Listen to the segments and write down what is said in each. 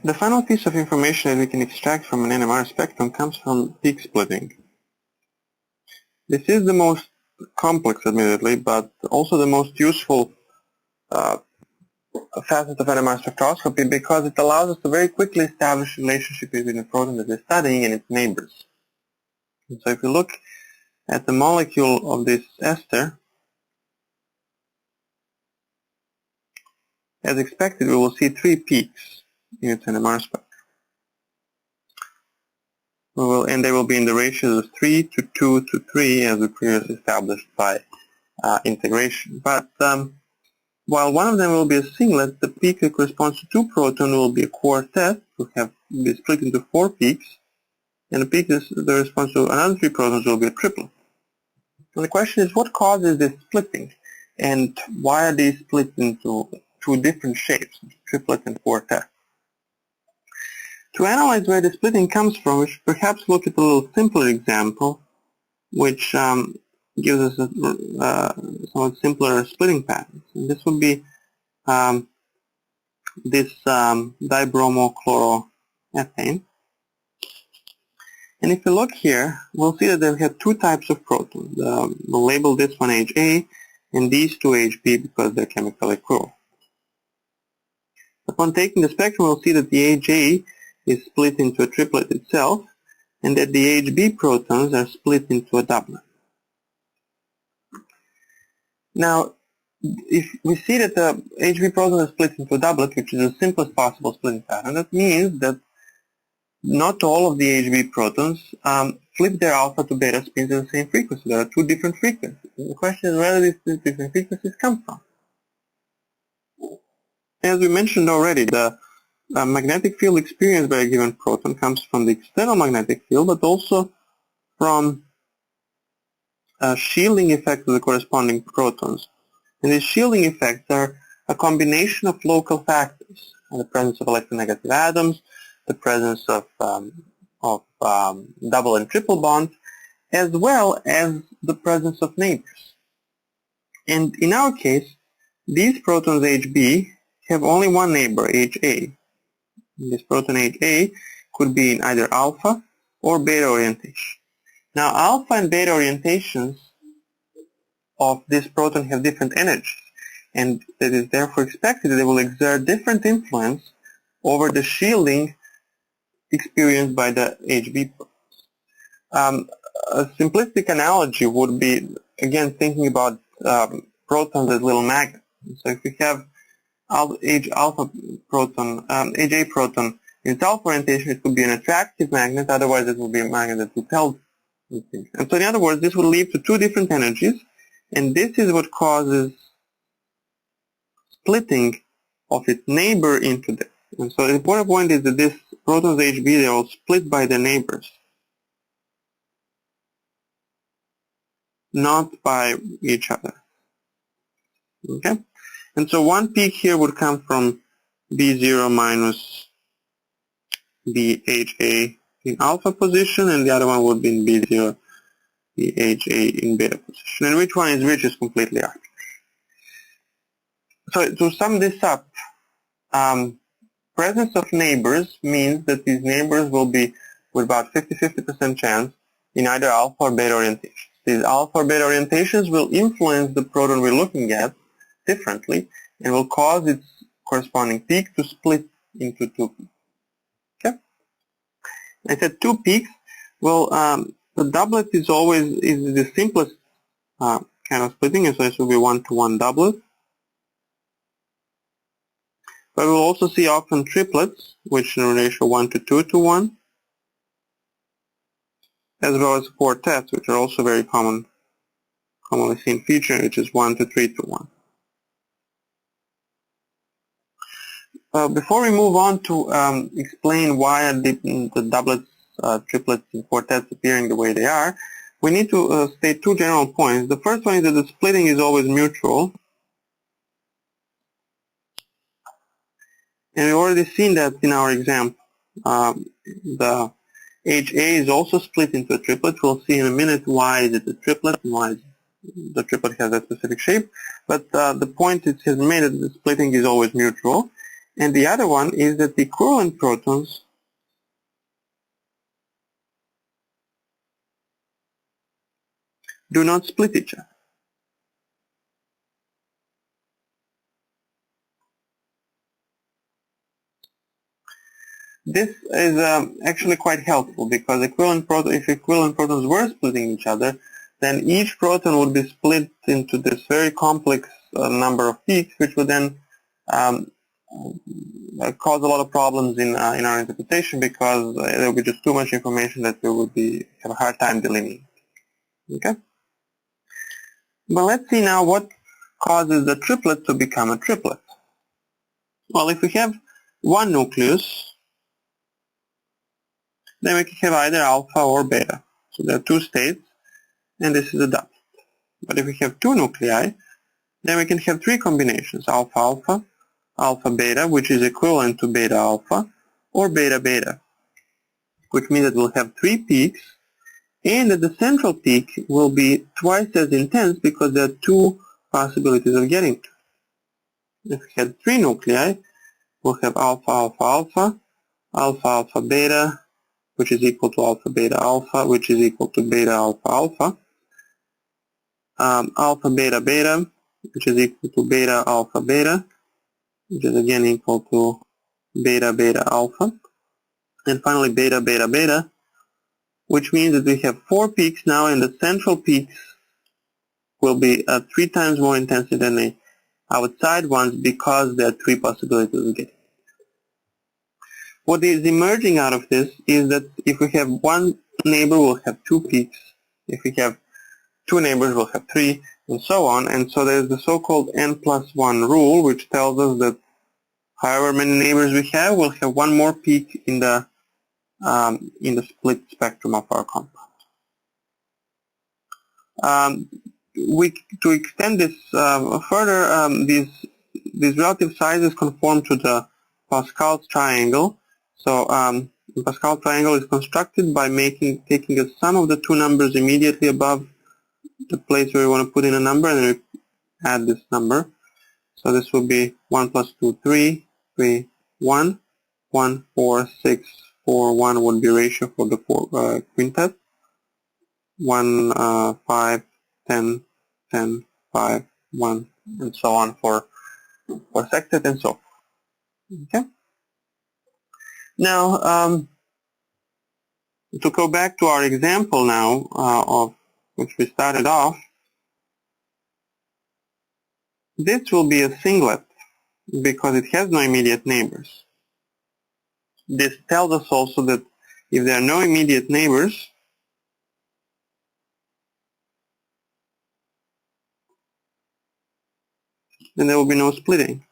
The final piece of information that we can extract from an NMR spectrum comes from peak splitting. This is the most complex, admittedly, but also the most useful facet of NMR spectroscopy because it allows us to very quickly establish a relationship between the proton that we're studying and its neighbors. And so if you look at the molecule of this ester, as expected, we will see 3 peaks in its NMR spectrum. And they will be in the ratios of 3 to 2 to 3 as we previously established by integration. But while one of them will be a singlet, the peak that corresponds to 2 protons will be a quartet, will be split into 4 peaks, and the peak that corresponds to another 3 protons will be a triplet. So the question is, what causes this splitting, and why are they split into 2 different shapes, triplet and quartet? To analyze where the splitting comes from, we should perhaps look at a little simpler example, which gives us a somewhat simpler splitting pattern. And this would be this dibromochloroethane. And if you look here, we'll see that we have 2 types of protons. We'll label this one HA and these 2 HB because they're chemically equivalent. Upon taking the spectrum, we'll see that the HA is split into a triplet itself, and that the HB protons are split into a doublet. Now, if we see that the HB protons are split into a doublet, which is the simplest possible splitting pattern, that means that not all of the HB protons flip their alpha to beta spins at the same frequency. There are 2 different frequencies. And the question is where these different frequencies come from. As we mentioned already, the magnetic field experienced by a given proton comes from the external magnetic field, but also from a shielding effect of the corresponding protons. And these shielding effects are a combination of local factors, the presence of electronegative atoms, the presence of double and triple bonds, as well as the presence of neighbors. And in our case, these protons HB have only one neighbor, HA. This proton HA could be in either alpha or beta orientation. Now, alpha and beta orientations of this proton have different energies, and it is therefore expected that they will exert different influence over the shielding experienced by the HB protons. A simplistic analogy would be, again, thinking about protons as little magnets. So if we have alpha proton, HA proton in its alpha orientation, it could be an attractive magnet, otherwise it would be a magnet that repels. And so in other words, this would lead to 2 different energies, and this is what causes splitting of its neighbor into this. And so the important point is that these protons HB, they are all split by their neighbors, not by each other. Okay? And so one peak here would come from B0 minus BHA in alpha position, and the other one would be in B0 BHA in beta position. And which one is which is completely arbitrary. So to sum this up, presence of neighbors means that these neighbors will be with about 50-50% chance in either alpha or beta orientations. These alpha or beta orientations will influence the proton we're looking at differently and will cause its corresponding peak to split into 2 peaks. Okay? I said 2 peaks. Well, the doublet is always the simplest kind of splitting, and so this will be 1-to-1 doublet. But we'll also see often triplets, which in a ratio 1-to-2-to-1, as well as quartets, which are also very commonly seen feature, which is 1-to-3-to-1. Before we move on to explain why the doublets, triplets, and quartets appearing the way they are, we need to state 2 general points. The first one is that the splitting is always mutual. And we've already seen that in our example. The HA is also split into a triplet. We'll see in a minute why is it a triplet and why the triplet has that specific shape. But the point is has made that the splitting is always mutual. And the other one is that the equivalent protons do not split each other. This is actually quite helpful because if equivalent protons were splitting each other, then each proton would be split into this very complex number of peaks, which would then cause a lot of problems in our interpretation because there would be just too much information that we would have a hard time delineating. Okay? But let's see now what causes the triplet to become a triplet. Well, if we have one nucleus, then we can have either alpha or beta. So there are two states, and this is a doublet. But if we have two nuclei, then we can have three combinations, alpha-alpha, alpha-beta, which is equivalent to beta-alpha, or beta-beta, which means that we'll have three peaks, and that the central peak will be twice as intense because there are two possibilities of getting to it. If we had three nuclei, we'll have alpha-alpha-alpha, alpha-alpha-beta, which is equal to alpha-beta-alpha, which is equal to beta-alpha-alpha, alpha-beta-beta, which is equal to beta-alpha-beta, which is again equal to beta-beta-alpha, and finally beta-beta-beta, which means that we have four peaks now, and the central peaks will be 3 times more intensive than the outside ones because there are three possibilities of getting. What is emerging out of this is that if we have one neighbor, we'll have two peaks. If we have two neighbors, we'll have three, and so on. And so there's the so-called n+1 rule, which tells us that however many neighbors we have, we'll have one more peak in the split spectrum of our compound. To extend this further, these relative sizes conform to the Pascal's triangle. So the Pascal triangle is constructed by taking a sum of the two numbers immediately above the place where we want to put in a number, and then we add this number. So this will be 1 plus 2, 3, 3, 1, 1, 4, 6, 4, 1 would be ratio for the quintet. 1, 5, 10, 10, 5, 1, and so on for sextet and so forth. Okay? Now, to go back to our example now, of which we started off, this will be a singlet because it has no immediate neighbors. This tells us also that if there are no immediate neighbors, then there will be no splitting.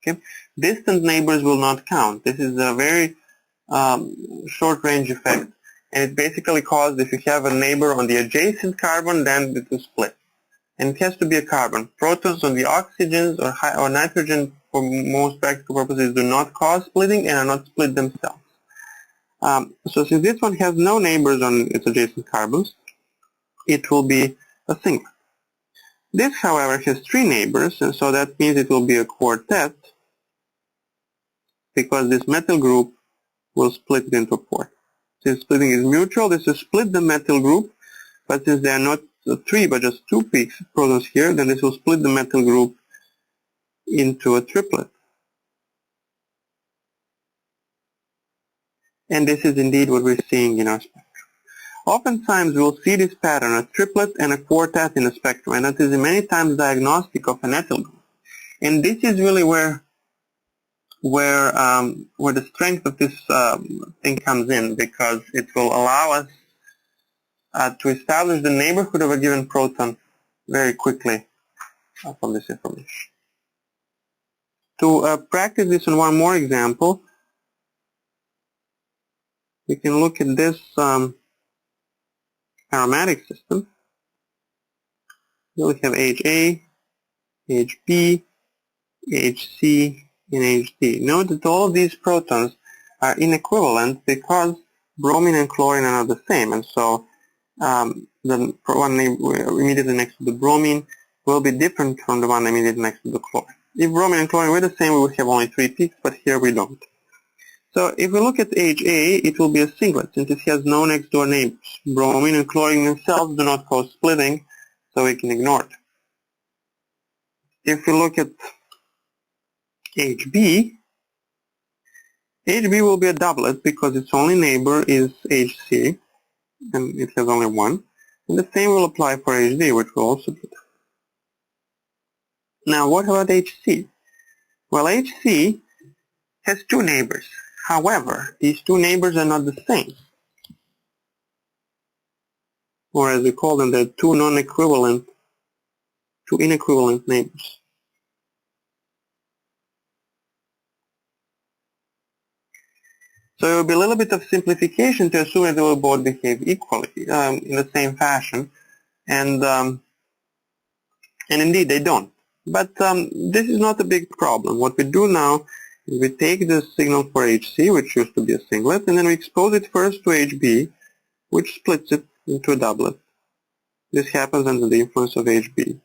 Okay? Distant neighbors will not count. This is a very short-range effect, and it basically causes if you have a neighbor on the adjacent carbon, then it will split. And it has to be a carbon. Protons on the oxygens or nitrogen, for most practical purposes, do not cause splitting and are not split themselves. So since this one has no neighbors on its adjacent carbons, it will be a singlet. This, however, has three neighbors, and so that means it will be a quartet because this methyl group will split it into a quartet. Since splitting is mutual, this will split the methyl group, but since there are not three but just two peaks protons here, then this will split the methyl group into a triplet. And this is indeed what we're seeing in our spectrum. Oftentimes we'll see this pattern, a triplet and a quartet in a spectrum, and that is many times diagnostic of an ethyl group. And this is really where the strength of this thing comes in, because it will allow us to establish the neighborhood of a given proton very quickly from this information. To practice this on one more example, we can look at this aromatic system. We have HA, HB, HC, and HD. Note that all of these protons are inequivalent because bromine and chlorine are not the same, and so the one immediately next to the bromine will be different from the one immediately next to the chlorine. If bromine and chlorine were the same, we would have only 3 peaks, but here we don't. So if we look at HA, it will be a singlet since it has no next door neighbors. Bromine and chlorine themselves do not cause splitting, so we can ignore it. If we look at HB, HB will be a doublet because its only neighbor is HC, and it has only one. And the same will apply for HD, which will also be. Now, what about HC? Well, HC has 2 neighbors. However, these 2 neighbors are not the same. Or as we call them, they're 2 inequivalent neighbors. So it will be a little bit of simplification to assume that they will both behave equally in the same fashion, and indeed they don't. But this is not a big problem. What we do now is we take the signal for HC, which used to be a singlet, and then we expose it first to HB, which splits it into a doublet. This happens under the influence of HB.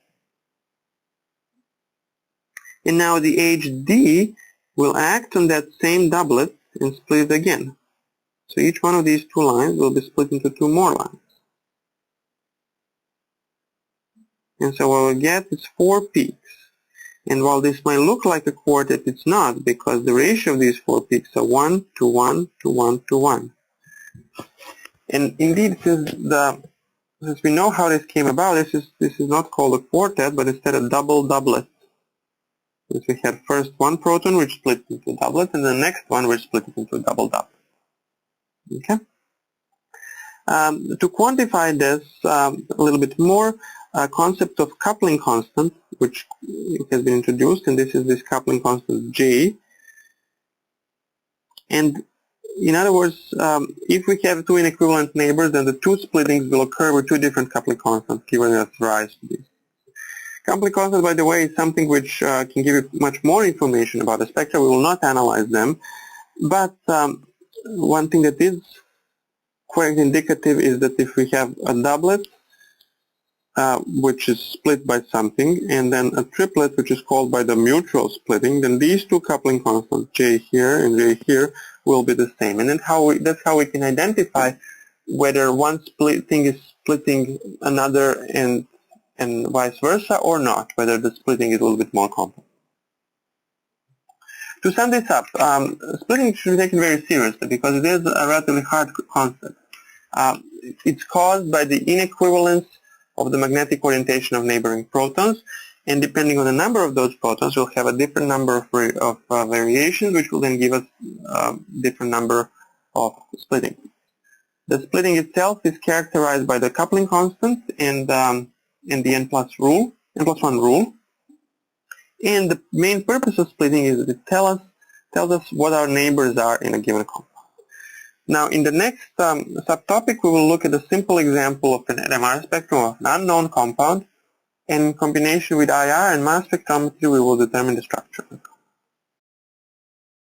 And now the HD will act on that same doublet and split it again. So each one of these 2 lines will be split into 2 more lines. And so what we'll get is 4 peaks. And while this might look like a quartet, it's not, because the ratio of these 4 peaks are 1 to 1 to 1 to 1. And indeed, since we know how this came about, this is not called a quartet, but instead a double doublet. Since we had first one proton which split into a doublet, and the next one which split into a double doublet. Okay. To quantify this a little bit more, a concept of coupling constant, which has been introduced, and this is this coupling constant J. And in other words, if we have 2 inequivalent neighbors, then the 2 splittings will occur with 2 different coupling constants, giving us rise to this. Coupling constant, by the way, is something which can give you much more information about the spectra. We will not analyze them, but one thing that is quite indicative is that if we have a doublet which is split by something, and then a triplet which is called by the mutual splitting, then these 2 coupling constants, J here and J here, will be the same. And then that's how we can identify whether one splitting is splitting another and vice versa or not, whether the splitting is a little bit more complex. To sum this up, splitting should be taken very seriously because it is a relatively hard concept. It's caused by the inequivalence of the magnetic orientation of neighboring protons, and depending on the number of those protons, we'll have a different number of variations, which will then give us a different number of splitting. The splitting itself is characterized by the coupling constant and the n+1 rule. And the main purpose of splitting is that it tells us what our neighbors are in a given compound. Now, in the next subtopic, we will look at a simple example of an NMR spectrum of an unknown compound, and in combination with IR and mass spectrometry, we will determine the structure of the compound.